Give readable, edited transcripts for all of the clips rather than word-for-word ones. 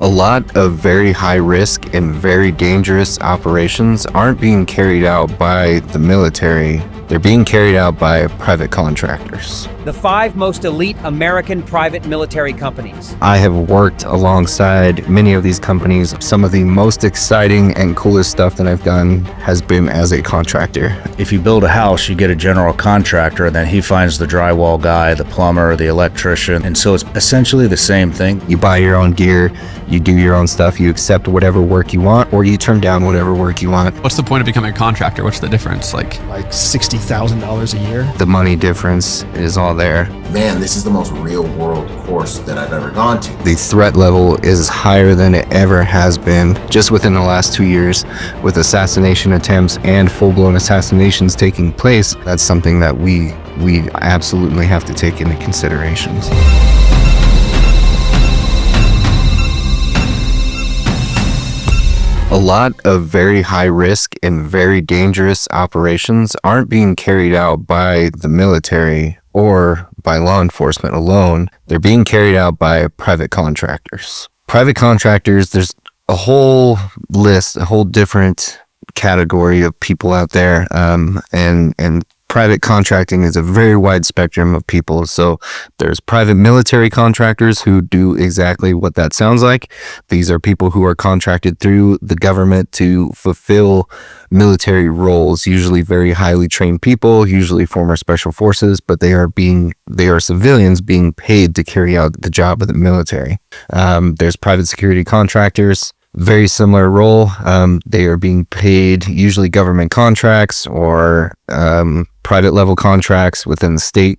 A lot of very high risk and very dangerous operations aren't being carried out by the military. They're being carried out by private contractors. The 5 most elite American private military companies. I have worked alongside many of these companies. Some of the most exciting and coolest stuff that I've done has been as a contractor. If you build a house, you get a general contractor, and then he finds the drywall guy, the plumber, the electrician, and so it's essentially the same thing. You buy your own gear, you do your own stuff, you accept whatever work you want, or you turn down whatever work you want. What's the point of becoming a contractor? What's the difference? Like $60,000 a year. The money difference is all there. Man, this is the most real world course that I've ever gone to. The threat level is higher than it ever has been just within the last 2 years, with assassination attempts and full-blown assassinations taking place. That's something that we absolutely have to take into consideration. A lot of very high risk and very dangerous operations aren't being carried out by the military or by law enforcement alone. They're being carried out by private contractors. Private contractors, there's a whole list, a whole different category of people out there, and private contracting is a very wide spectrum of people. So there's private military contractors who do exactly what that sounds like. These are people who are contracted through the government to fulfill military roles, usually very highly trained people, usually former special forces, but they are civilians being paid to carry out the job of the military. There's private security contractors. Very similar role. They are being paid usually government contracts or private level contracts within the state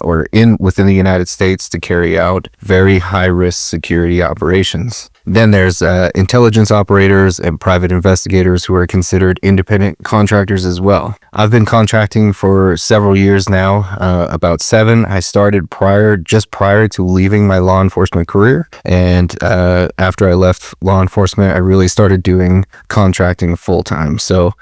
or within the United States to carry out very high risk security operations. Then there's intelligence operators and private investigators who are considered independent contractors as well. I've been contracting for several years now, about 7. I started just prior to leaving my law enforcement career. And after I left law enforcement, I really started doing contracting full time. So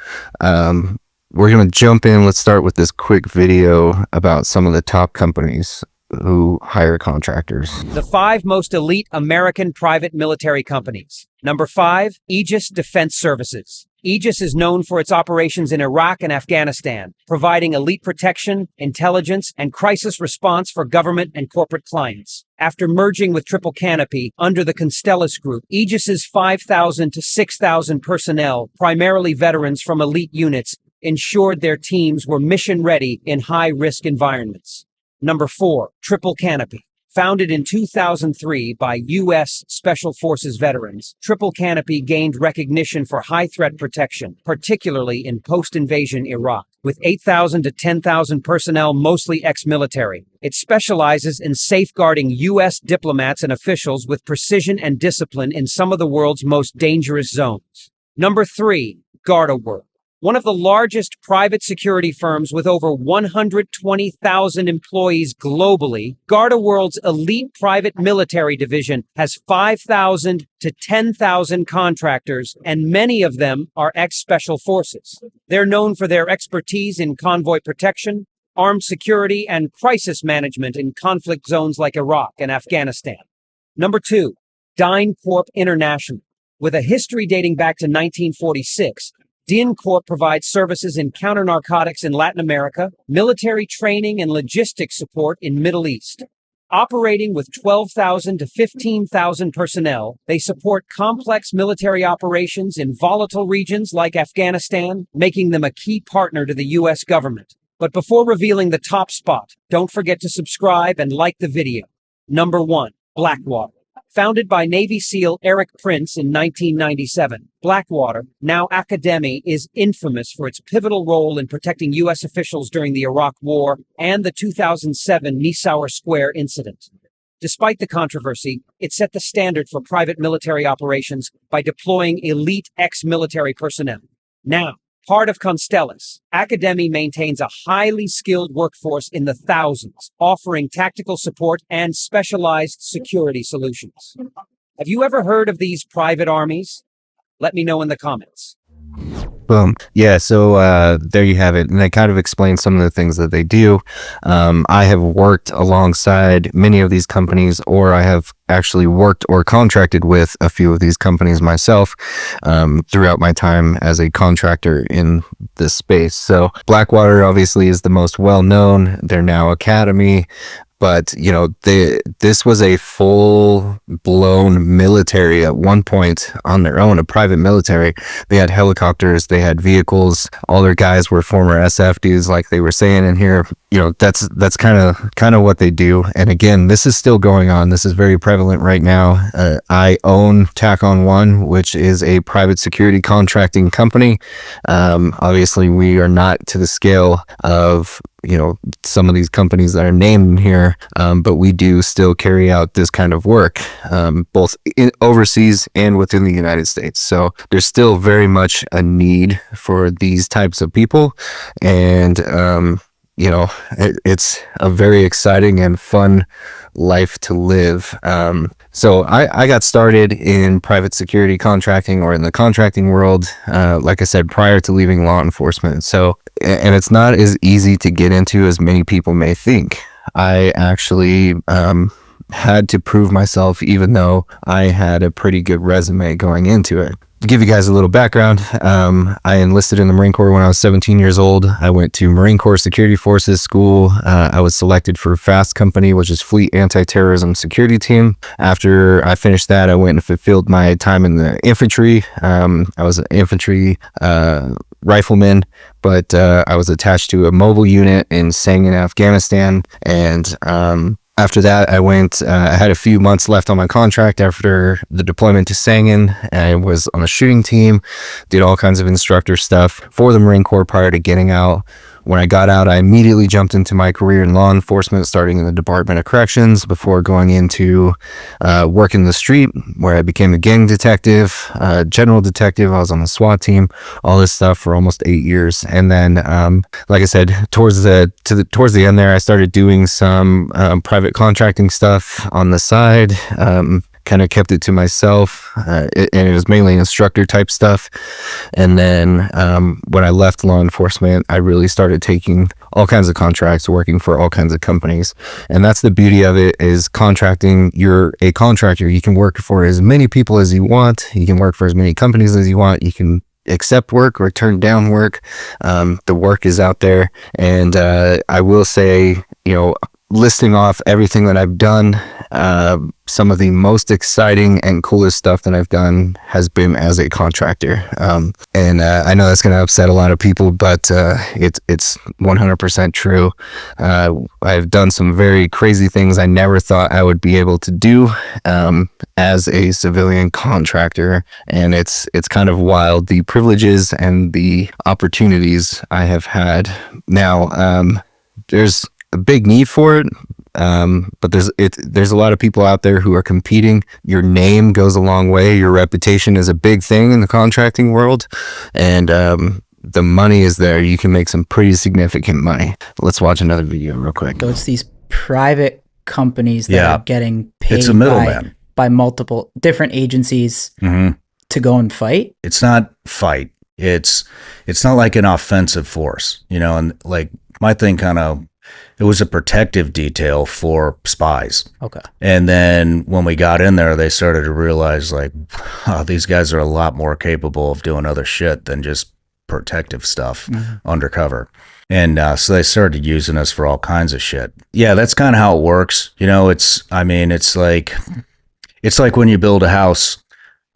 we're going to jump in. Let's start with this quick video about some of the top companies who hire contractors. The 5 most elite American private military companies. Number 5, Aegis Defense Services. Aegis is known for its operations in Iraq and Afghanistan, providing elite protection, intelligence, and crisis response for government and corporate clients. After merging with Triple Canopy under the Constellus Group, Aegis's 5,000 to 6,000 personnel, primarily veterans from elite units, ensured their teams were mission-ready in high-risk environments. Number 4, Triple Canopy. Founded in 2003 by U.S. Special Forces veterans, Triple Canopy gained recognition for high-threat protection, particularly in post-invasion Iraq. With 8,000 to 10,000 personnel, mostly ex-military, it specializes in safeguarding U.S. diplomats and officials with precision and discipline in some of the world's most dangerous zones. Number 3, GardaWorld. One of the largest private security firms with over 120,000 employees globally, GardaWorld's elite private military division has 5,000 to 10,000 contractors, and many of them are ex-special forces. They're known for their expertise in convoy protection, armed security, and crisis management in conflict zones like Iraq and Afghanistan. Number 2, DynCorp International. With a history dating back to 1946, DynCorp provides services in counter-narcotics in Latin America, military training and logistics support in Middle East. Operating with 12,000 to 15,000 personnel, they support complex military operations in volatile regions like Afghanistan, making them a key partner to the U.S. government. But before revealing the top spot, don't forget to subscribe and like the video. Number 1, Blackwater. Founded by Navy SEAL Eric Prince in 1997, Blackwater, now Academy, is infamous for its pivotal role in protecting U.S. officials during the Iraq War and the 2007 Nisour Square incident. Despite the controversy, it set the standard for private military operations by deploying elite ex-military personnel. Now, part of Constellus, Academy maintains a highly skilled workforce in the thousands, offering tactical support and specialized security solutions. Have you ever heard of these private armies? Let me know in the comments. Boom. Yeah, so there you have it. And they kind of explain some of the things that they do. I have worked alongside many of these companies, or I have actually worked or contracted with a few of these companies myself throughout my time as a contractor in this space. So Blackwater obviously is the most well-known. They're now Academy. But, you know, this was a full-blown military at one point on their own, a private military. They had helicopters, they had vehicles. All their guys were former SF dudes, like they were saying in here. You know, that's kind of what they do. And again, this is still going on. This is very prevalent right now. I own Tacon One, which is a private security contracting company. Obviously, we are not to the scale of, you know, some of these companies that are named here, but we do still carry out this kind of work, both overseas and within the United States. So there's still very much a need for these types of people. And, you know, it's a very exciting and fun life to live. So I got started in private security contracting, or in the contracting world, like I said, prior to leaving law enforcement. So, and it's not as easy to get into as many people may think. I actually had to prove myself, even though I had a pretty good resume going into it. To give you guys a little background, I enlisted in the Marine Corps when I was 17 years old. I went to Marine Corps Security Forces School. I was selected for FAST Company, which is Fleet Anti-Terrorism Security Team. After I finished that, I went and fulfilled my time in the infantry. I was an infantry rifleman, but I was attached to a mobile unit in Sangin, Afghanistan. And after that, I went, I had a few months left on my contract after the deployment to Sangin. I was on a shooting team, did all kinds of instructor stuff for the Marine Corps prior to getting out. When I got out, I immediately jumped into my career in law enforcement, starting in the Department of Corrections before going into work in the street, where I became a gang detective, general detective. I was on the SWAT team, all this stuff for almost 8 years. And then, like I said, towards the end there, I started doing some private contracting stuff on the side. Kind of kept it to myself, and it was mainly instructor type stuff. And then when I left law enforcement, I really started taking all kinds of contracts, working for all kinds of companies. And that's the beauty of it, is contracting. You're a contractor. You can work for as many people as you want. You can work for as many companies as you want. You can accept work or turn down work. The work is out there. And I will say, you know, listing off everything that I've done, some of the most exciting and coolest stuff that I've done has been as a contractor. And I know that's going to upset a lot of people, but it's 100% true. I've done some very crazy things I never thought I would be able to do as a civilian contractor. And it's kind of wild, the privileges and the opportunities I have had. Now, there's a big need for it, but there's a lot of people out there who are competing. Your name goes a long way. Your reputation is a big thing in the contracting world, and the money is there. You can make some pretty significant money. Let's watch another video real quick. So it's these private companies that are getting paid It's a middleman. by multiple different agencies to go and fight. It's not fight. It's not like an offensive force, you know, and like my thing kind of, it was a protective detail for spies. Okay. And then when we got in there, they started to realize, like, oh, these guys are a lot more capable of doing other shit than just protective stuff undercover. And so they started using us for all kinds of shit. Yeah, that's kind of how it works. You know, it's like when you build a house.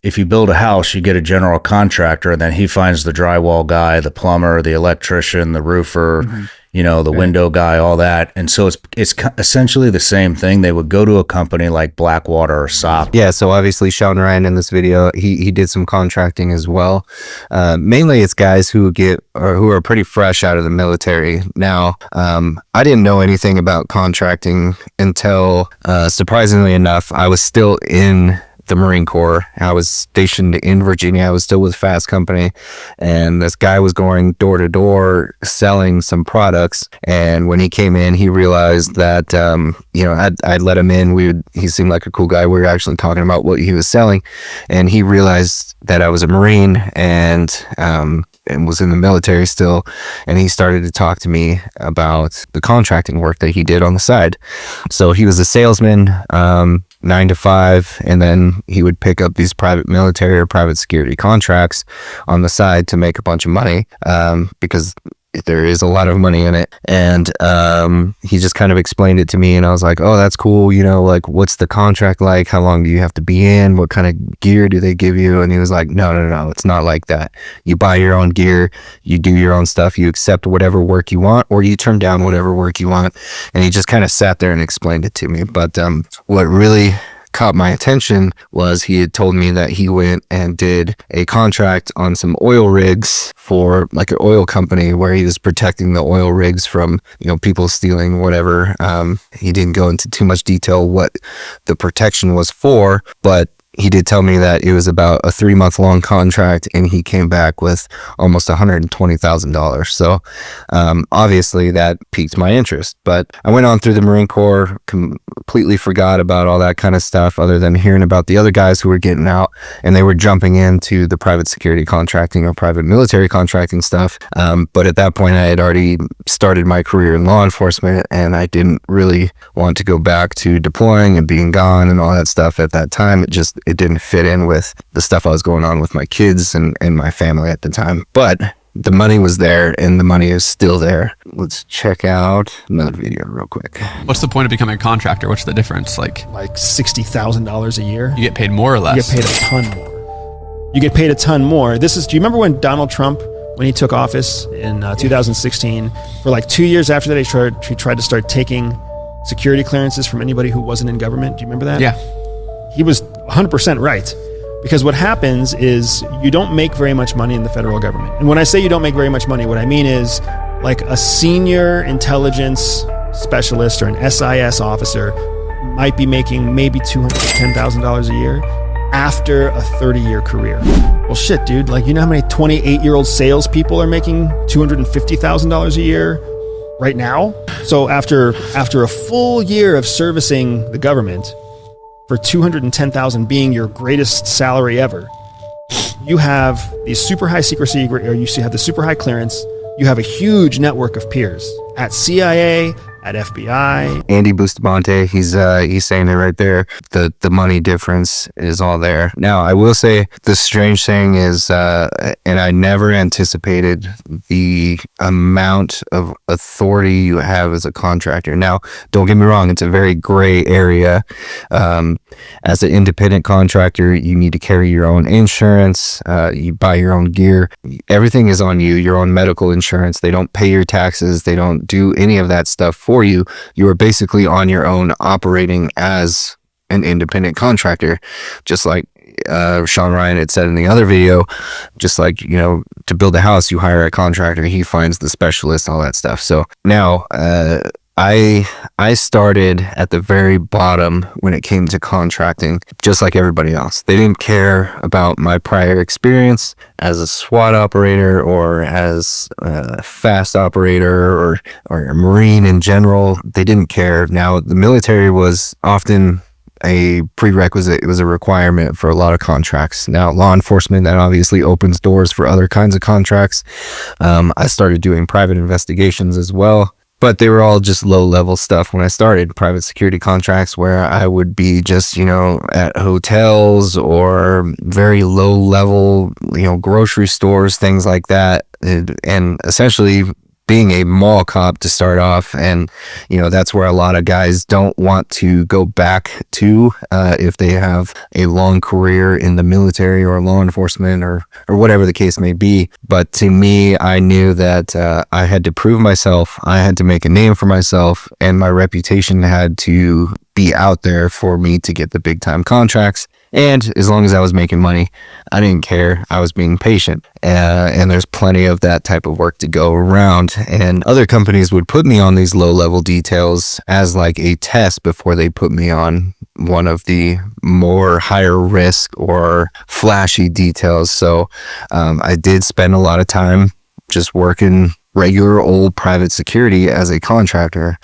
If you build a house, you get a general contractor, and then he finds the drywall guy, the plumber, the electrician, the roofer, you know, the window guy, all that. And so it's essentially the same thing. They would go to a company like Blackwater or SOP. Yeah, so obviously Shawn Ryan in this video, he did some contracting as well. Mainly it's guys who are pretty fresh out of the military. Now, I didn't know anything about contracting until, surprisingly enough, I was still in the Marine Corps. I was stationed in Virginia. I was still with Fast Company, and this guy was going door to door selling some products. And when he came in, he realized that you know, I'd let him in. He seemed like a cool guy. We were actually talking about what he was selling, and he realized that I was a Marine, and and was in the military still, and he started to talk to me about the contracting work that he did on the side. So he was a salesman, 9 to 5, and then he would pick up these private military or private security contracts on the side to make a bunch of money, because there is a lot of money in it. And he just kind of explained it to me, and I was like, oh, that's cool. You know, like, what's the contract like? How long do you have to be in? What kind of gear do they give you? And he was like, no, it's not like that. You buy your own gear, you do your own stuff, you accept whatever work you want, or you turn down whatever work you want. And he just kind of sat there and explained it to me. But what really caught my attention was he had told me that he went and did a contract on some oil rigs for like an oil company, where he was protecting the oil rigs from, you know, people stealing whatever. He didn't go into too much detail what the protection was for, but he did tell me that it was about a 3-month long contract, and he came back with almost $120,000. So obviously that piqued my interest. But I went on through the Marine Corps, completely forgot about all that kind of stuff, other than hearing about the other guys who were getting out and they were jumping into the private security contracting or private military contracting stuff. But at that point, I had already started my career in law enforcement, and I didn't really want to go back to deploying and being gone and all that stuff at that time. It didn't fit in with the stuff I was going on with my kids and my family at the time. But the money was there, and the money is still there. Let's check out another video real quick. What's the point of becoming a contractor? What's the difference? Like $60,000 a year. you get paid more or less? You get paid a ton more. You get paid a ton more. Do you remember when Donald Trump, when he took office in 2016, for like 2 years after that, he tried to start taking security clearances from anybody who wasn't in government? Do you remember that? Yeah. He was 100% right. Because what happens is you don't make very much money in the federal government. And when I say you don't make very much money, what I mean is like a senior intelligence specialist or an SIS officer might be making maybe $210,000 a year after a 30-year career. Well, shit, dude. Like, you know how many 28-year-old salespeople are making $250,000 a year right now? So after a full year of servicing the government, for $210,000 being your greatest salary ever, you have these super high secrecy, or you have the super high clearance. You have a huge network of peers at CIA, at FBI. Andy Bustamante, he's saying it right there. The money difference is all there. Now, I will say the strange thing is, and I never anticipated the amount of authority you have as a contractor. Now, don't get me wrong, it's a very gray area. As an independent contractor, you need to carry your own insurance. You buy your own gear. Everything is on you, your own medical insurance. They don't pay your taxes. They don't do any of that stuff for you. You are basically on your own, operating as an independent contractor. Just like Shawn Ryan had said in the other video, just like, you know, to build a house, you hire a contractor, he finds the specialist, all that stuff. So now I started at the very bottom when it came to contracting, just like everybody else. They didn't care about my prior experience as a SWAT operator or as a fast operator or a Marine in general. They didn't care. Now, the military was often a prerequisite. It was a requirement for a lot of contracts. Now, law enforcement, that obviously opens doors for other kinds of contracts. I started doing private investigations as well. But they were all just low-level stuff when I started. Private security contracts where I would be just, you know, at hotels or very low-level, you know, grocery stores, things like that. And essentially being a mall cop to start off. And, you know, that's where a lot of guys don't want to go back to if they have a long career in the military or law enforcement or whatever the case may be. But to me, I knew that I had to prove myself. I had to make a name for myself, and my reputation had to be out there for me to get the big time contracts. And as long as I was making money, I didn't care. I was being patient. And there's plenty of that type of work to go around. And other companies would put me on these low-level details as like a test before they put me on one of the more higher risk or flashy details. So I did spend a lot of time just working regular old private security as a contractor.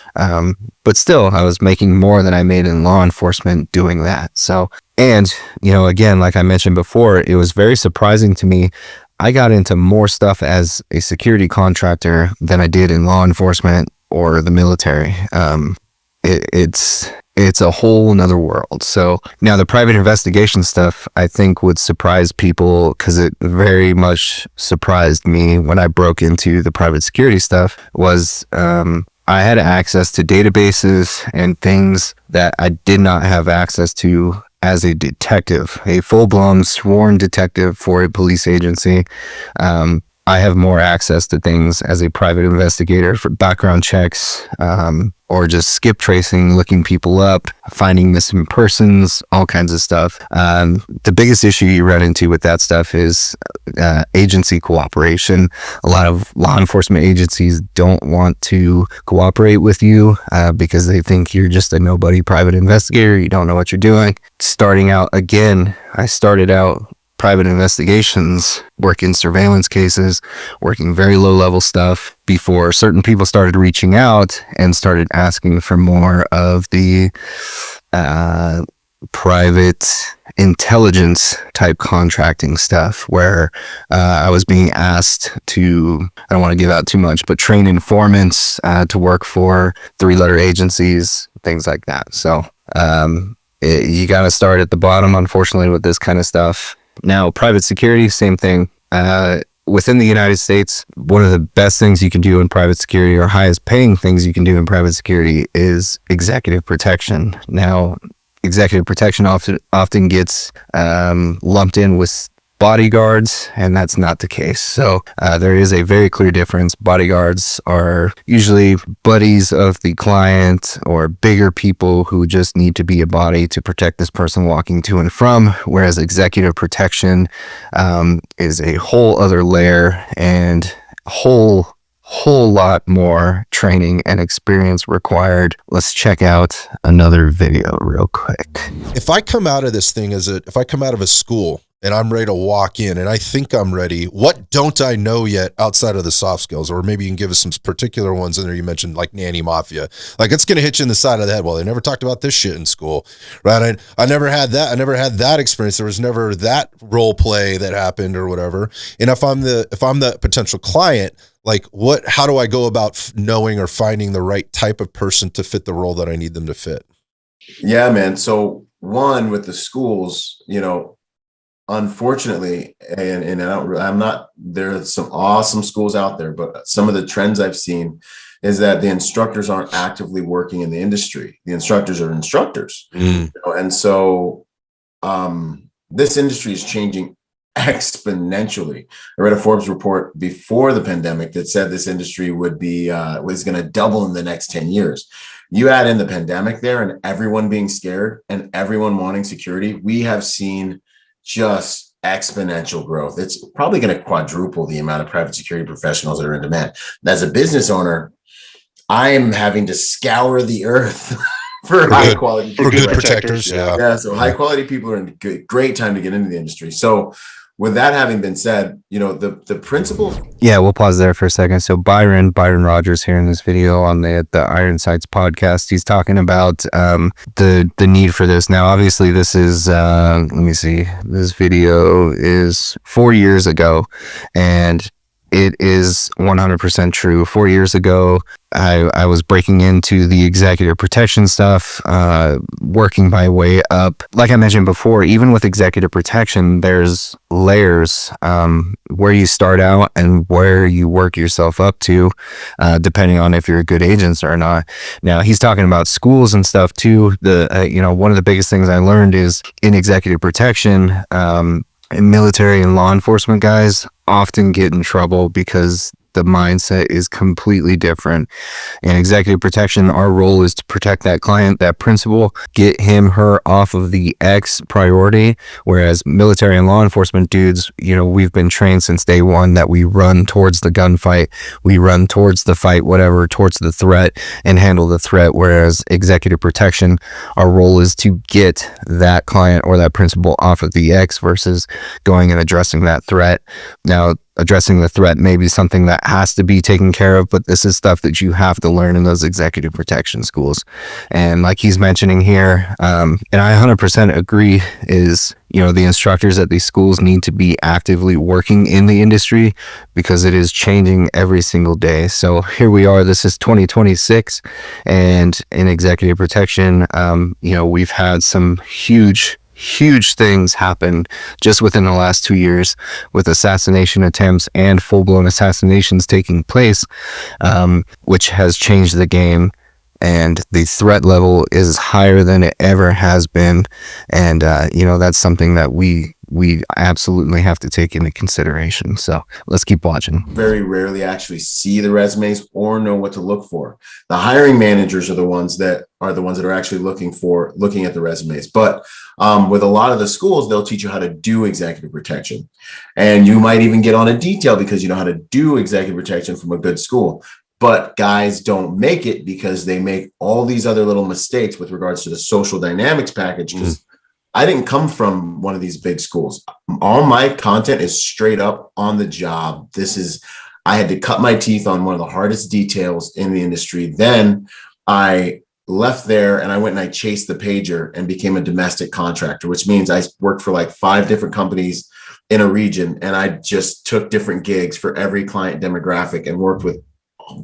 But still, I was making more than I made in law enforcement doing that. So, and, you know, again, like I mentioned before, it was very surprising to me. I got into more stuff as a security contractor than I did in law enforcement or the military. It's a whole nother world. So now the private investigation stuff, I think, would surprise people, because it very much surprised me when I broke into the private security stuff. Was I had access to databases and things that I did not have access to as a detective, a full-blown sworn detective for a police agency. I have more access to things as a private investigator for background checks, or just skip tracing, looking people up, finding missing persons, all kinds of stuff. The biggest issue you run into with that stuff is agency cooperation. A lot of law enforcement agencies don't want to cooperate with you because they think you're just a nobody private investigator. You don't know what you're doing. Starting out, again, I started out private investigations, working surveillance cases, working very low level stuff before certain people started reaching out and started asking for more of the private intelligence type contracting stuff, where I was being asked to, I don't want to give out too much, but train informants to work for 3-letter agencies, things like that. So you got to start at the bottom, unfortunately, with this kind of stuff. Now, private security, same thing. Within the United States, one of the best things you can do in private security, or highest paying things you can do in private security, is executive protection. Now, executive protection often gets lumped in with bodyguards, and that's not the case. So there is a very clear difference. Bodyguards are usually buddies of the client or bigger people who just need to be a body to protect this person walking to and from, whereas executive protection is a whole other layer and whole lot more training and experience required. Let's check out another video real quick. If I come out of this thing if I come out of a school and I'm ready to walk in and I think I'm ready, what don't I know yet outside of the soft skills? Or maybe you can give us some particular ones in there. You mentioned like nanny mafia. Like, it's going to hit you in the side of the head. Well, they never talked about this shit in school, right? I never had that. I never had that experience. There was never that role play that happened or whatever. And if I'm the potential client, like, how do I go about knowing or finding the right type of person to fit the role that I need them to fit? Yeah, man. So one, with the schools, unfortunately, and I'm not, there's some awesome schools out there, but some of the trends I've seen is that the instructors aren't actively working in the industry. The instructors are instructors. And so this industry is changing exponentially. I read a Forbes report before the pandemic that said this industry was going to double in the next 10 years. You add in the pandemic there and everyone being scared and everyone wanting security, we have seen just exponential growth. It's probably going to quadruple the amount of private security professionals that are in demand. As a business owner, I'm having to scour the earth for high quality people. For good protectors. Yeah. So high quality people are in a great time to get into the industry. So with that having been said, the principle. Yeah, we'll pause there for a second. So Byron Rogers here in this video on the Iron Sights podcast, he's talking about the need for this. Now, obviously, this is let me see. This video is 4 years ago, and it is 100% true. 4 years ago, I was breaking into the executive protection stuff, working my way up. Like I mentioned before, even with executive protection, there's layers where you start out and where you work yourself up to, depending on if you're a good agent or not. Now, he's talking about schools and stuff too. One of the biggest things I learned is in executive protection, military and law enforcement guys often get in trouble because the mindset is completely different. In executive protection, our role is to protect that client, that principal, get him, her off of the X priority. Whereas military and law enforcement dudes, we've been trained since day one that we run towards the gunfight, we run towards the fight, whatever, towards the threat and handle the threat. Whereas executive protection, our role is to get that client or that principal off of the X versus going and addressing that threat. Now, addressing the threat may be something that has to be taken care of, but this is stuff that you have to learn in those executive protection schools. And like he's mentioning here, and I 100% agree, is, the instructors at these schools need to be actively working in the industry because it is changing every single day. So here we are, this is 2026, and in executive protection, we've had some huge things happen just within the last 2 years, with assassination attempts and full-blown assassinations taking place, which has changed the game. And the threat level is higher than it ever has been. And, that's something that we absolutely have to take into consideration. So let's keep watching. Very rarely actually see the resumes or know what to look for. The hiring managers are the ones that are actually looking at the resumes. But with a lot of the schools, they'll teach you how to do executive protection. And you might even get on a detail because you know how to do executive protection from a good school. But guys don't make it because they make all these other little mistakes with regards to the social dynamics package. Because I didn't come from one of these big schools. All my content is straight up on the job. I had to cut my teeth on one of the hardest details in the industry. Then I left there and I went and I chased the pager and became a domestic contractor, which means I worked for like 5 different companies in a region. And I just took different gigs for every client demographic and worked with.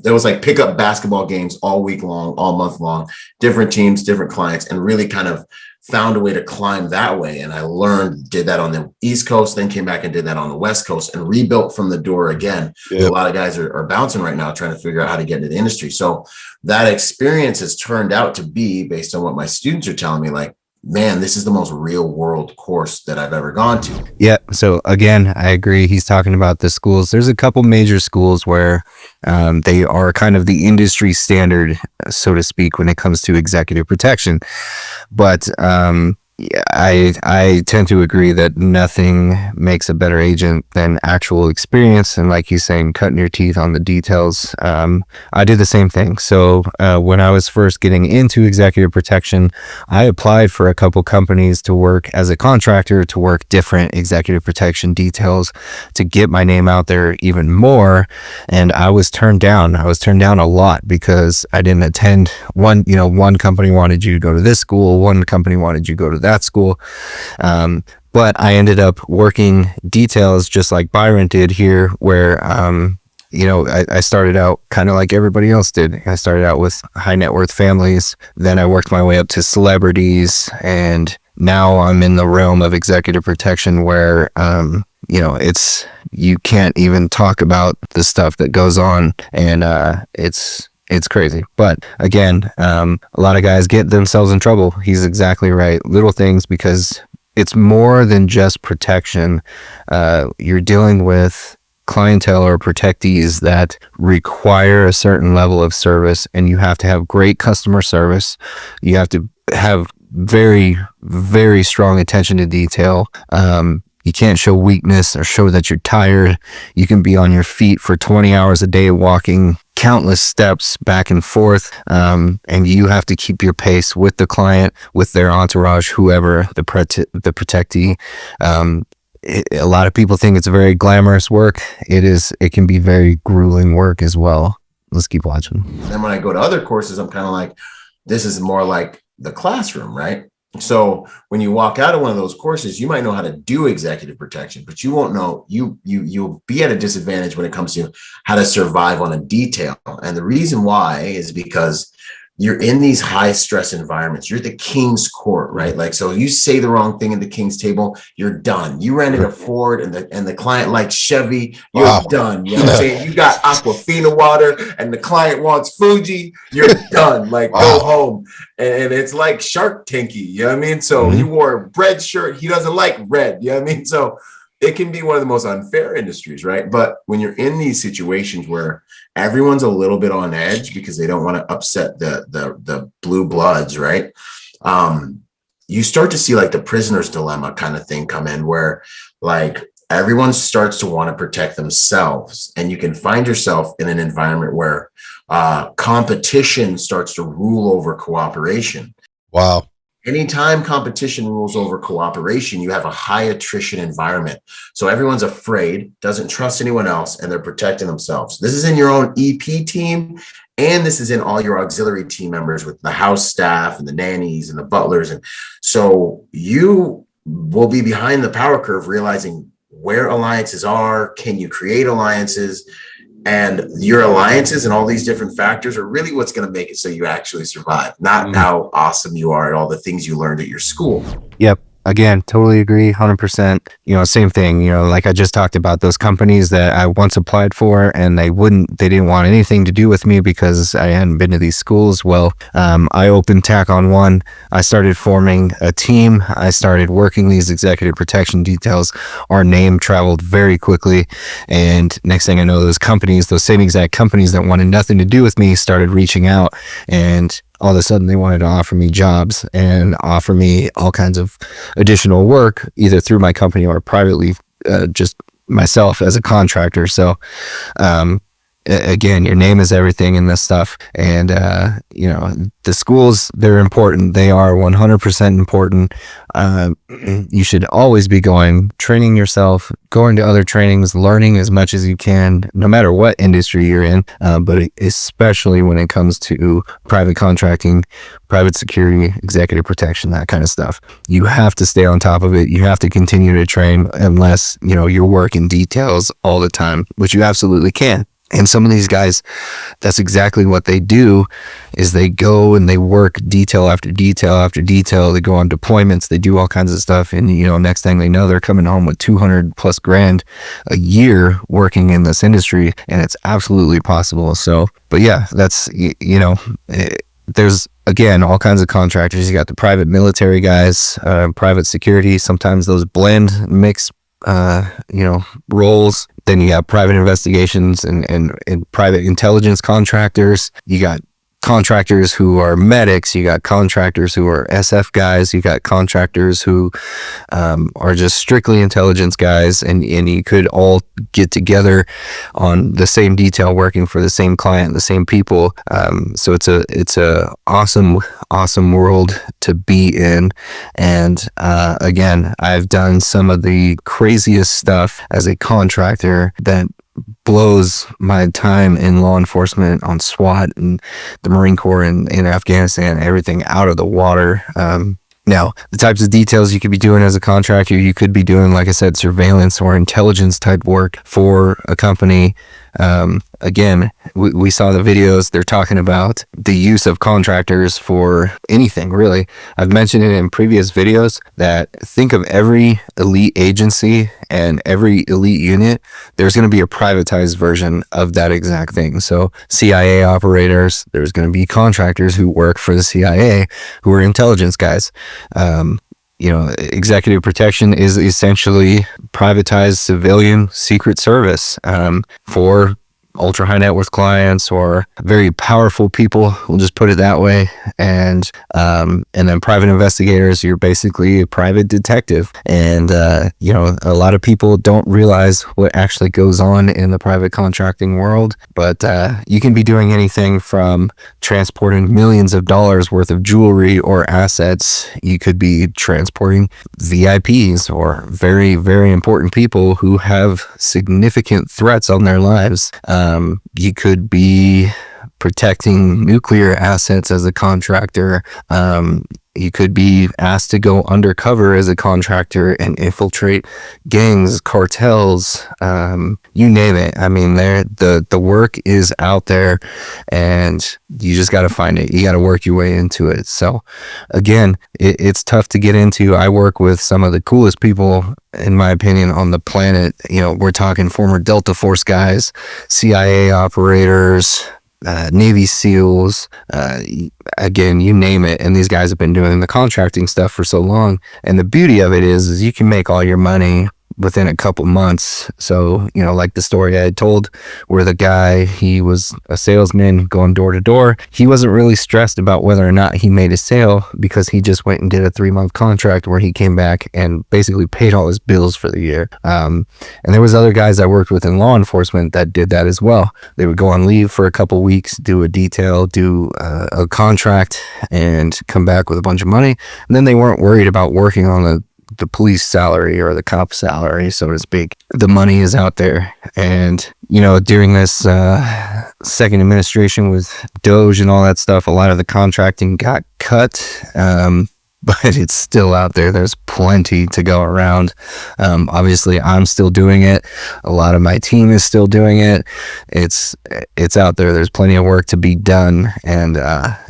There was like pickup basketball games all week long, all month long, different teams, different clients, and really kind of found a way to climb that way. And I did that on the East Coast, then came back and did that on the West Coast and rebuilt from the door again. Yep. A lot of guys are bouncing right now, trying to figure out how to get into the industry. So that experience has turned out to be, based on what my students are telling me, like, man, this is the most real world course that I've ever gone to. Yeah. So again, I agree. He's talking about the schools. There's a couple major schools where they are kind of the industry standard, so to speak, when it comes to executive protection. But I tend to agree that nothing makes a better agent than actual experience. And like he's saying, cutting your teeth on the details. I did the same thing. So when I was first getting into executive protection, I applied for a couple companies to work as a contractor, to work different executive protection details, to get my name out there even more. And I was turned down. I was turned down a lot because I didn't attend one company wanted you to go to this school. One company wanted you to go to that school. But I ended up working details just like Byron did here, where I started out kind of like everybody else did. I started out with high net worth families, then I worked my way up to celebrities, and now I'm in the realm of executive protection where you can't even talk about the stuff that goes on, and it's crazy. But again, a lot of guys get themselves in trouble. He's exactly right. Little things, because it's more than just protection. You're dealing with clientele or protectees that require a certain level of service, and you have to have great customer service. You have to have very, very strong attention to detail. You can't show weakness or show that you're tired. You can be on your feet for 20 hours a day, walking countless steps back and forth, and you have to keep your pace with the client, with their entourage, whoever the protectee. A lot of people think it's a very glamorous work. It is. It can be very grueling work as well. Let's keep watching. And when I go to other courses, I'm kind of like, this is more like the classroom, right? So when you walk out of one of those courses, you might know how to do executive protection, but you won't know, you'll be at a disadvantage when it comes to how to survive on a detail. And the reason why is because you're in these high stress environments. You're the king's court, right? Like, so you say the wrong thing at the king's table, you're done. You rented a Ford and the client likes Chevy, you're done. You know what I'm saying? You got Aquafina water and the client wants Fuji, you're done. Like, go home. And it's like Shark Tanky, you know what I mean? So you wore a red shirt, he doesn't like red, you know what I mean? So it can be one of the most unfair industries, right? But when you're in these situations where everyone's a little bit on edge because they don't want to upset the blue bloods, right? You start to see like the prisoner's dilemma kind of thing come in, where like everyone starts to want to protect themselves, and you can find yourself in an environment where competition starts to rule over cooperation. Wow. Anytime competition rules over cooperation, you have a high attrition environment. So everyone's afraid, doesn't trust anyone else, and they're protecting themselves. This is in your own EP team, and this is in all your auxiliary team members with the house staff and the nannies and the butlers. And so you will be behind the power curve, realizing where alliances are. Can you create alliances? And your alliances and all these different factors are really what's going to make it so you actually survive, not how awesome you are at all the things you learned at your school. Yep. Again, totally agree, 100%. Same thing, like I just talked about those companies that I once applied for and they didn't want anything to do with me because I hadn't been to these schools. Well, I opened Tacon 1. I started forming a team. I started working these executive protection details. Our name traveled very quickly. And next thing I know, those same exact companies that wanted nothing to do with me started reaching out, and all of a sudden they wanted to offer me jobs and offer me all kinds of additional work, either through my company or privately, just myself as a contractor. So, again, your name is everything in this stuff. And, the schools, they're important. They are 100% important. You should always be training yourself, going to other trainings, learning as much as you can, no matter what industry you're in, but especially when it comes to private contracting, private security, executive protection, that kind of stuff. You have to stay on top of it. You have to continue to train unless, you're working details all the time, which you absolutely can. And some of these guys, that's exactly what they do, is they go and they work detail after detail after detail. They go on deployments, they do all kinds of stuff. And, next thing they know, they're coming home with 200 plus grand a year working in this industry. And it's absolutely possible. So, but yeah, that's, there's, again, all kinds of contractors. You got the private military guys, private security. Sometimes those blend, mix, roles. Then you got private investigations and private intelligence contractors. You got contractors who are medics. You got contractors who are SF guys. You got contractors who are just strictly intelligence guys. And you could all get together on the same detail, working for the same client, the same people. So it's a awesome world to be in. And again, I've done some of the craziest stuff as a contractor that blows my time in law enforcement on SWAT and the Marine Corps and in Afghanistan, everything out of the water. Now, the types of details you could be doing as a contractor, you could be doing, like I said, surveillance or intelligence type work for a company. Again, we saw the videos. They're talking about the use of contractors for anything, really. I've mentioned it in previous videos that think of every elite agency and every elite unit, there's going to be a privatized version of that exact thing. So CIA operators, there's going to be contractors who work for the CIA who are intelligence guys. Executive protection is essentially privatized civilian secret service for ultra high net worth clients or very powerful people. We'll just put it that way. And then private investigators, you're basically a private detective. And, a lot of people don't realize what actually goes on in the private contracting world, but you can be doing anything from transporting millions of dollars worth of jewelry or assets. You could be transporting VIPs or very, very important people who have significant threats on their lives. You could be protecting nuclear assets as a contractor. You could be asked to go undercover as a contractor and infiltrate gangs, cartels, you name it. I mean, the work is out there and you just got to find it. You got to work your way into it. So again, it's tough to get into. I work with some of the coolest people, in my opinion, on the planet. We're talking former Delta Force guys, CIA operators, Navy SEALs, again, you name it. And these guys have been doing the contracting stuff for so long. And the beauty of it is you can make all your money within a couple months. So, you know, like the story I had told where the guy, he was a salesman going door to door. He wasn't really stressed about whether or not he made a sale because he just went and did a 3-month contract where he came back and basically paid all his bills for the year. And there was other guys I worked with in law enforcement that did that as well. They would go on leave for a couple weeks, do a detail, do a contract, and come back with a bunch of money. And then they weren't worried about working on the police salary or the cop salary, so to speak. The money is out there. And, you know, during this second administration with Doge and all that stuff, a lot of the contracting got cut. But it's still out there. There's plenty to go around. Obviously, I'm still doing it. A lot of my team is still doing it. It's out there. There's plenty of work to be done, and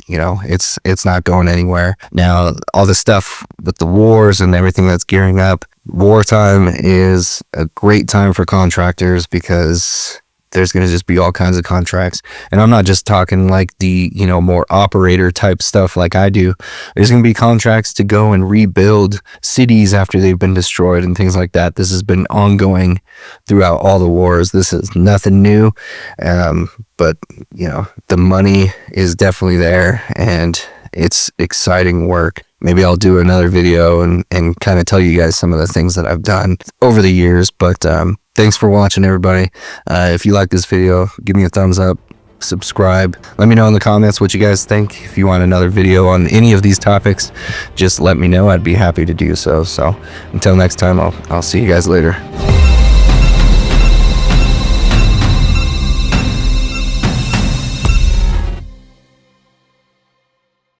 you know, it's not going anywhere. Now, all the stuff with the wars and everything that's gearing up, wartime is a great time for contractors because there's going to just be all kinds of contracts. And I'm not just talking like the, you know, more operator type stuff like I do. There's going to be contracts to go and rebuild cities after they've been destroyed and things like that. This has been ongoing throughout all the wars. This is nothing new. But, you know, the money is definitely there and it's exciting work. Maybe I'll do another video and kind of tell you guys some of the things that I've done over the years. But thanks for watching, everybody. If you like this video, give me a thumbs up, subscribe. Let me know in the comments what you guys think. If you want another video on any of these topics, just let me know. I'd be happy to do so. So until next time, I'll see you guys later.